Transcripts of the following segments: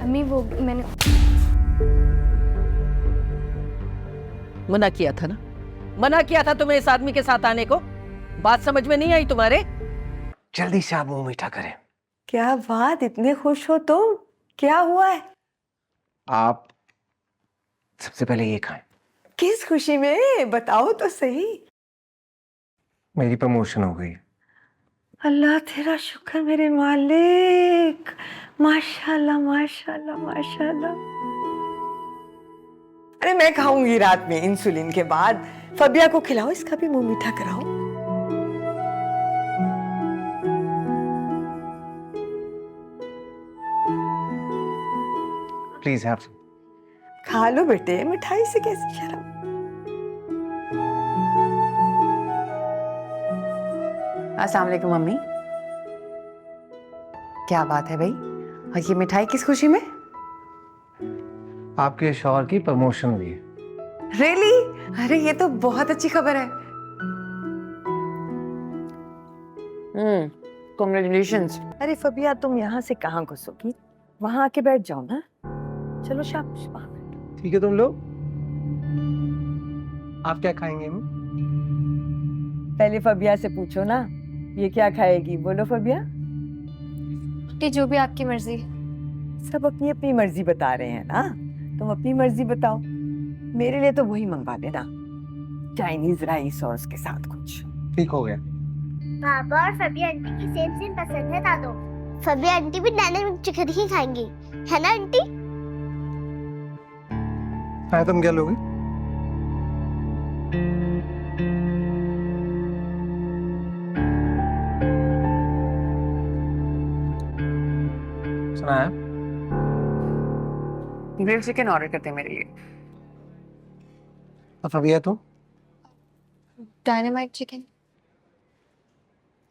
अम्मी वो मैंने मना किया था ना, मना किया था तुम्हें इस आदमी के साथ आने को। बात समझ में नहीं आई तुम्हारे? जल्दी से आप मुंह मीठा करें। क्या बात, इतने खुश हो तो क्या हुआ है? आप सबसे पहले ये खाएं। किस खुशी में, बताओ तो सही। मेरी प्रमोशन हो गई। अल्लाह तेरा शुक्र मेरे मालिक, माशाल्लाह माशाल्लाह माशाल्लाह। अरे मैं खाऊंगी रात में इंसुलिन के बाद। फबिया को खिलाओ, इसका भी मुंह मीठा कराओ। Please have. खा लो बेटे, मिठाई से कैसी शर्म। अस्सलाम वालेकुम मम्मी। क्या बात है भाई, और ये मिठाई किस खुशी में? आपके शौहर की प्रमोशन हुई है। रियली? अरे ये तो बहुत अच्छी खबर है। कांग्रेचुलेशंस। अरे फबिया, तुम यहाँ से कहाँ घुसोगी? वहां आके बैठ जाओ ना। चलो शाबाश, वहां बैठो। ठीक है तुम लोग, आप क्या खाएंगे? पहले फबिया से पूछो ना, ये क्या खाएगी? बोलो फबिया। कि जो भी आपकी मर्जी। सब अपनी अपनी मर्जी बता रहे हैं ना, तुम अपनी मर्जी बताओ। मेरे लिए तो वही मंगवा देना, चाइनीज राइस और उसके साथ कुछ। ठीक हो गया। पापा और फबिया आंटी की सेम सेम पसंद है दादो। फबिया आंटी भी डायनामिक चिकन ही खाएंगी, है ना आंटी? हाँ, तुम क्या लोगे? सुना है? ग्रिल चिकन ऑर्डर करते हैं मेरे लिए। और फबिया तुम? Dynamite chicken.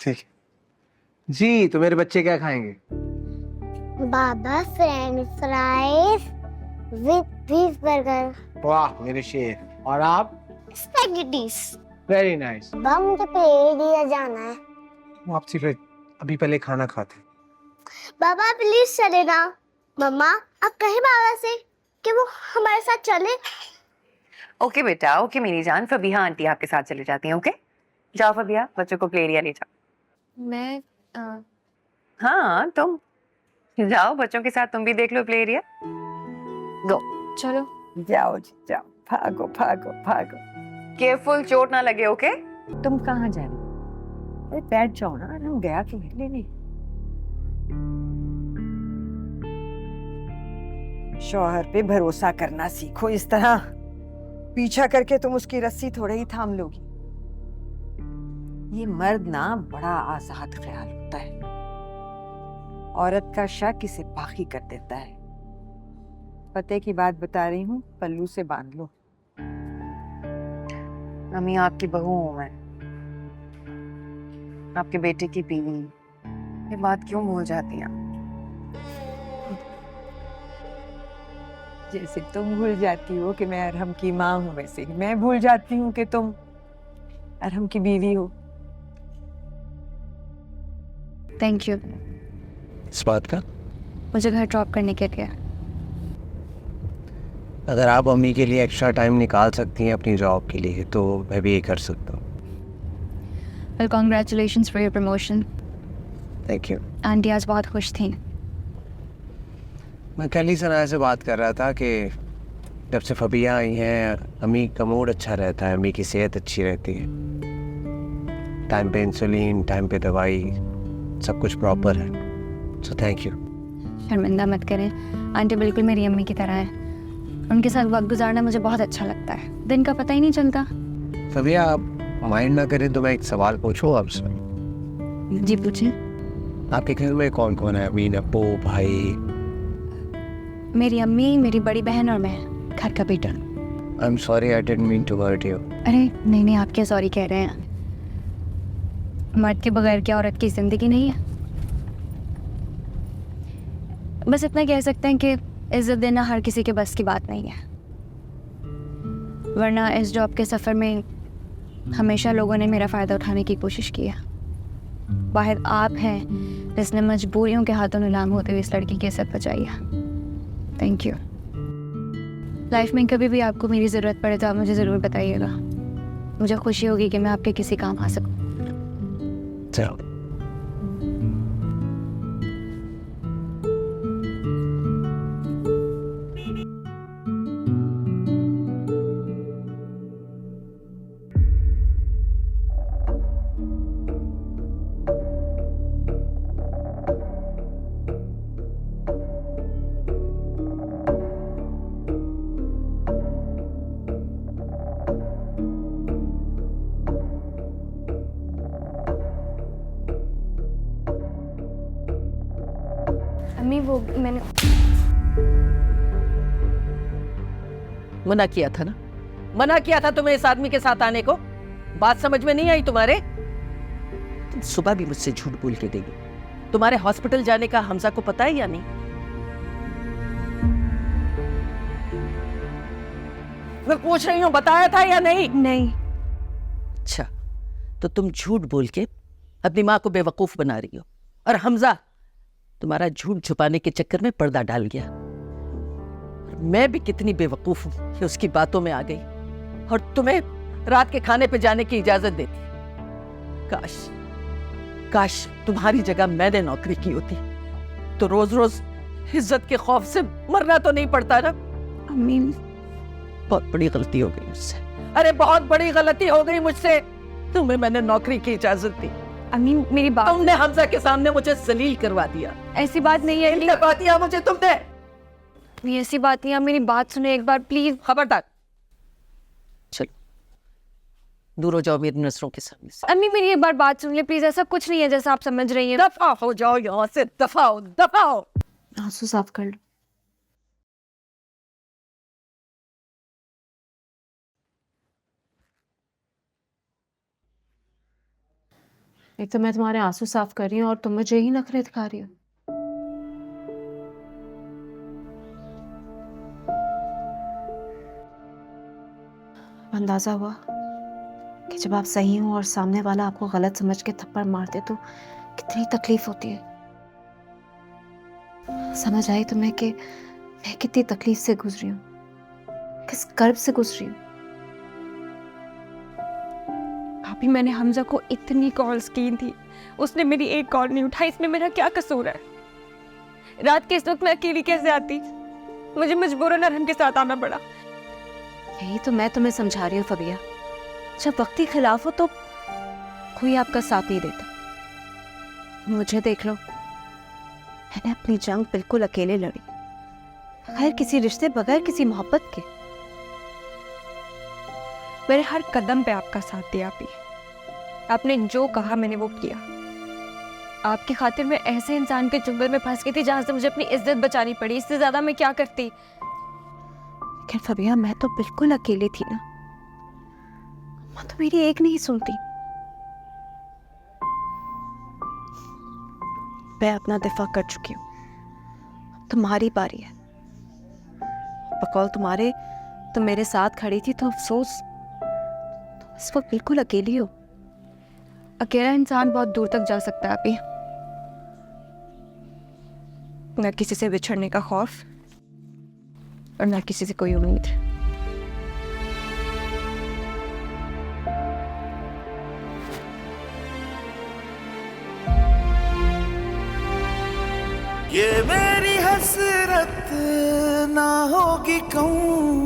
ठीक है जी। तो मेरे बच्चे क्या खाएंगे? बाबा French fries with beef burger. वाह मेरे शेर। और आप? स्पैगेटीज। Very nice. बाबा मुझे प्ले दिया जाना है। आपसे फिर अभी पहले खाना खाते। बाबा प्लीज चले ना। मम्मा आप कहे बाबा से कि वो हमारे साथ चले। ओके बेटा, ओके मेरी जान। फबिया आंटी आपके साथ चले जाती हैं। ओके जाओ फबिया, बच्चों को प्ले एरिया ले जाओ। मैं हाँ तुम जाओ, बच्चों के साथ तुम भी देख लो प्ले एरिया। गो। चलो। जाओ जी जाओ, भागो भागो भागो। केयरफुल, चोट ना लगे। ओके तुम कहाँ जा रही हो? अरे बैठ जाओ ना, हम गया तो है लेने। शौहर पे भरोसा करना सीखो, इस तरह पीछा करके तुम उसकी रस्सी थोड़े ही थाम लोगी। ये मर्द ना बड़ा आजाद ख्याल होता है, औरत का शक इसे बाकी कर देता है। पते की बात बता रही हूँ, पल्लू से बांध लो। मम्मी आपकी बहू हूँ मैं, आपके बेटे की बीवी। ये बात क्यों भूल जाती हैं? जैसे तुम भूल जाती हो कि मैं अरहम की माँ हूँ, वैसे ही मैं भूल जाती हूँ कि तुम अरहम की बीवी हो। थैंक यू इस बात का? मुझे घर ड्रॉप करने के लिए। अगर आप अम्मी के लिए एक्स्ट्रा टाइम निकाल सकती हैं अपनी जॉब के लिए, तो मैं भी ये कर सकता हूँ। Well congratulations for your promotion. Thank you. Aunty आज बहुत खुश थी। मैं कल ही सनाया से बात कर रहा था कि जब से फबिया आई हैं अम्मी का मूड अच्छा रहता है, अम्मी की सेहत अच्छी रहती है। टाइम पे इंसुलिन, टाइम पे दवाई, सब कुछ प्रॉपर है। So thank you. शर्मिंदा मत करें, आंटी बिल्कुल मेरी अम्मी की तरह है। उनके साथ वक्त गुजारना मुझे बहुत अच्छा लगता है, दिन का पता ही नहीं चलता। फबिया आप माइंड ना करें तो मैं एक सवाल पूछूं आपसे? जी पूछें। आपके घर में कौन कौन है? अमीन, अब्बू, भाई? मेरी अम्मी, मेरी बड़ी बहन और मैं, घर का बेटा। I am sorry, I didn't mean to hurt you. अरे नहीं नहीं, आप क्या सॉरी कह रहे हैं? मर्द के बगैर क्या औरत की जिंदगी नहीं है? बस इतना कह सकते हैं कि इज्जत देना हर किसी के बस की बात नहीं है, वरना इस जॉब के सफ़र में हमेशा लोगों ने मेरा फ़ायदा उठाने की कोशिश की है। वाहिद आप हैं जिसने मजबूरियों के हाथों नीलाम होते हुए इस लड़की की इज्जत बचाई है। Thank you. लाइफ में कभी भी आपको मेरी ज़रूरत पड़े तो आप मुझे ज़रूर बताइएगा। मुझे खुशी होगी कि मैं आपके किसी काम आ सकूं। चलो। अम्मी वो मैंने मना किया था ना, मना किया था तुम्हें इस आदमी के साथ आने को। बात समझ में नहीं आई तुम्हारे? तुम सुबह भी मुझसे झूठ बोल के गई। तुम्हारे हॉस्पिटल जाने का हमजा को पता है या नहीं? मैं पूछ रही हूँ, बताया था या नहीं? नहीं। अच्छा, तो तुम झूठ बोल के अपनी माँ को बेवकूफ बना रही हो, और हमजा तुम्हारा झूठ छुपाने के चक्कर में पर्दा डाल गया। मैं भी कितनी बेवकूफ हूं कि उसकी बातों में आ गई और तुम्हें रात के खाने पे जाने की इजाजत देती। काश काश तुम्हारी जगह मैंने नौकरी की होती तो रोज रोज इज्जत के खौफ से मरना तो नहीं पड़ता ना। अम्मी बहुत बड़ी गलती हो गई मुझसे, अरे बहुत बड़ी गलती हो गई मुझसे। तुम्हें मैंने नौकरी की इजाजत दी, अम्मी मेरी बात, तुमने हमजा के सामने मुझे जलील करवा दिया। ऐसी बात नहीं है। करवा दिया मुझे तुमने। ये ऐसी बात नहीं है, मेरी बात सुने एक बार प्लीज। खबरदार, चलो दूर हो जाओ मेरी नजरों के सामने से। अम्मी मेरी एक बार बात सुन ले प्लीज, ऐसा कुछ नहीं है जैसा आप समझ रही हैं। दफा हो जाओ यहाँ से, दफा हो, दफा हो। आंसू साफ कर लो। एक तो मैं तुम्हारे आंसू साफ कर रही हूँ और तुम मुझे ही नखरे दिखा रही हो। अंदाजा हुआ कि जब आप सही हो और सामने वाला आपको गलत समझ के थप्पड़ मारते तो कितनी तकलीफ होती है। समझ आई तुम्हें कि मैं कितनी तकलीफ से गुजरी हूँ, किस कर्ब से गुजरी हूँ। भाभी मैंने हमजा को इतनी कॉल्स की थी, उसने मेरी एक कॉल नहीं उठाई। इसमें मेरा क्या कसूर है? रात के इस वक्त मैं अकेली कैसे आती? मुझे मजबूरन अरहम के साथ आना पड़ा। यही तो मैं तुम्हें समझा रही हूँ फबिया, जब वक्ती खिलाफ हो तो कोई आपका साथ नहीं देता। मुझे देख लो, मैंने अपनी जंग बिल्कुल अकेले लड़ी, बगैर किसी रिश्ते, बगैर किसी मोहब्बत के। मेरे हर कदम पे आपका साथ दिया आपी। आपने जो कहा मैंने वो किया। आपकी खातिर मैं ऐसे इंसान के चुंगल में फंस गई थी जहां से मुझे अपनी इज्जत बचानी पड़ी। इससे ज्यादा मैं क्या करती? लेकिन फबिया मैं तो बिल्कुल अकेली थी ना, अम्मा तो मेरी एक नहीं सुनती। मैं अपना दिफा कर चुकी हूँ, तुम्हारी बारी है। बकौल तुम्हारे तुम मेरे साथ खड़ी थी तो अफसोस, तुम इस वक्त बिल्कुल अकेली हो। अकेला इंसान बहुत दूर तक जा सकता है आपी। न किसी से बिछड़ने का खौफ और न किसी से कोई उम्मीद। ये मेरी हसरत ना होगी कहूँ